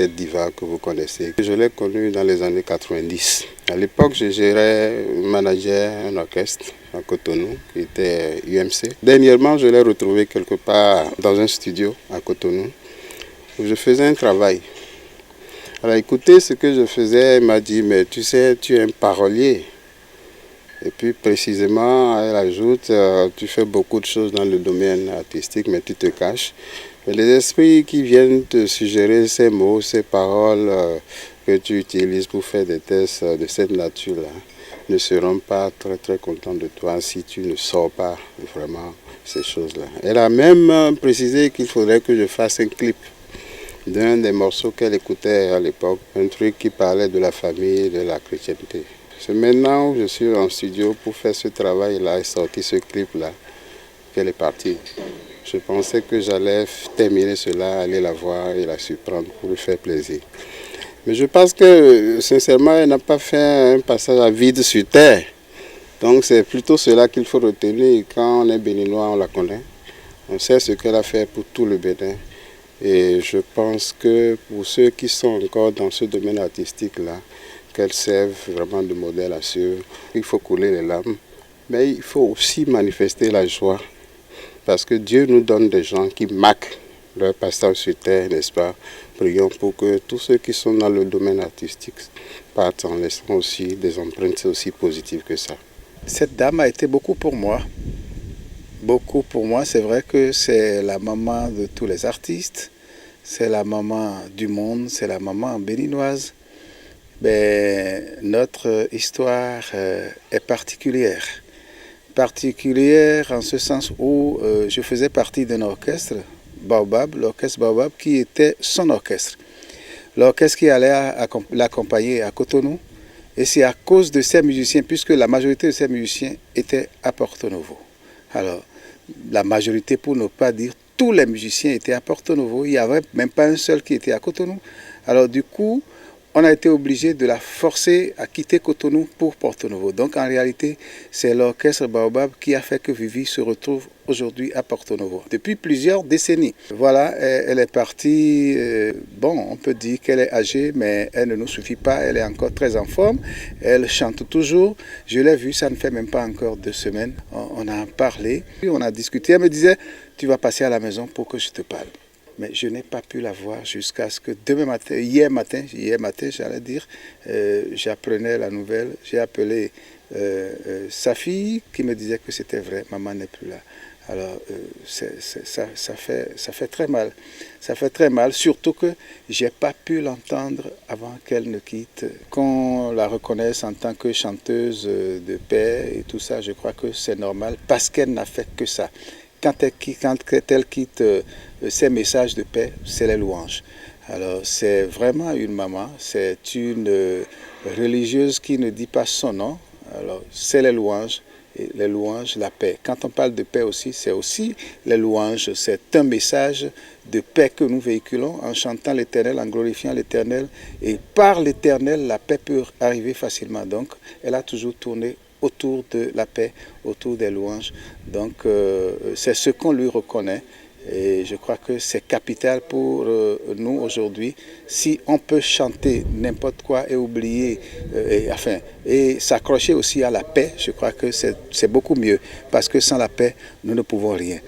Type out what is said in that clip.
cette diva que vous connaissez. Je l'ai connue dans les années 90. À l'époque, je gérais, manageais un orchestre à Cotonou qui était UMC. Dernièrement, je l'ai retrouvée quelque part dans un studio à Cotonou où je faisais un travail. Elle a écouté ce que je faisais, elle m'a dit, mais tu sais, tu es un parolier. Et puis précisément, elle ajoute, tu fais beaucoup de choses dans le domaine artistique, mais tu te caches. Mais les esprits qui viennent te suggérer ces mots, ces paroles que tu utilises pour faire des tests de cette nature-là, ne seront pas très contents de toi si tu ne sors pas vraiment ces choses-là. Elle a même précisé qu'il faudrait que je fasse un clip d'un des morceaux qu'elle écoutait à l'époque, un truc qui parlait de la famille et de la chrétienté. C'est maintenant que je suis en studio pour faire ce travail-là et sortir ce clip-là qu'elle est partie. Je pensais que j'allais terminer cela, aller la voir et la surprendre pour lui faire plaisir. Mais je pense que, sincèrement, elle n'a pas fait un passage à vide sur terre. Donc c'est plutôt cela qu'il faut retenir. Quand on est béninois, on la connaît. On sait ce qu'elle a fait pour tout le Bénin. Et je pense que pour ceux qui sont encore dans ce domaine artistique-là, qu'elles servent vraiment de modèle à suivre. Il faut couler les larmes, mais il faut aussi manifester la joie. Parce que Dieu nous donne des gens qui marquent leur passage sur terre, n'est-ce pas? Prions pour que tous ceux qui sont dans le domaine artistique partent en laissant aussi des empreintes aussi positives que ça. Cette dame a été beaucoup pour moi. Beaucoup pour moi, c'est vrai que c'est la maman de tous les artistes, c'est la maman du monde, c'est la maman béninoise. Mais notre histoire est particulière. Particulière en ce sens où je faisais partie d'un orchestre, Baobab, l'orchestre Baobab, qui était son orchestre. L'orchestre qui allait l'accompagner à Cotonou. Et c'est à cause de ces musiciens, puisque la majorité de ces musiciens étaient à Porto Novo. Alors, la majorité, pour ne pas dire tous les musiciens étaient à Porto Novo. Il n'y avait même pas un seul qui était à Cotonou. Alors du coup, on a été obligé de la forcer à quitter Cotonou pour Porto Novo. Donc en réalité, c'est l'orchestre Baobab qui a fait que Vivi se retrouve aujourd'hui à Porto Novo, depuis plusieurs décennies. Voilà, elle est partie, bon, on peut dire qu'elle est âgée, mais elle ne nous suffit pas, elle est encore très en forme, elle chante toujours. Je l'ai vue, ça ne fait même pas encore 2 semaines, on a parlé, on a discuté, elle me disait, tu vas passer à la maison pour que je te parle. Mais je n'ai pas pu la voir jusqu'à ce que hier matin, j'allais dire, j'apprenais la nouvelle. J'ai appelé sa fille qui me disait que c'était vrai, maman n'est plus là. Alors ça fait très mal. Ça fait très mal, surtout que je n'ai pas pu l'entendre avant qu'elle ne quitte. Qu'on la reconnaisse en tant que chanteuse de paix et tout ça, je crois que c'est normal parce qu'elle n'a fait que ça. Quand elle quitte ces messages de paix, c'est les louanges. Alors c'est vraiment une maman, c'est une religieuse qui ne dit pas son nom. Alors c'est les louanges, et les louanges, la paix. Quand on parle de paix aussi, c'est aussi les louanges. C'est un message de paix que nous véhiculons en chantant l'Éternel, en glorifiant l'Éternel. Et par l'Éternel, la paix peut arriver facilement. Donc elle a toujours tourné autour de la paix, autour des louanges. Donc c'est ce qu'on lui reconnaît et je crois que c'est capital pour nous aujourd'hui. Si on peut chanter n'importe quoi et oublier, et s'accrocher aussi à la paix, je crois que c'est beaucoup mieux parce que sans la paix, nous ne pouvons rien.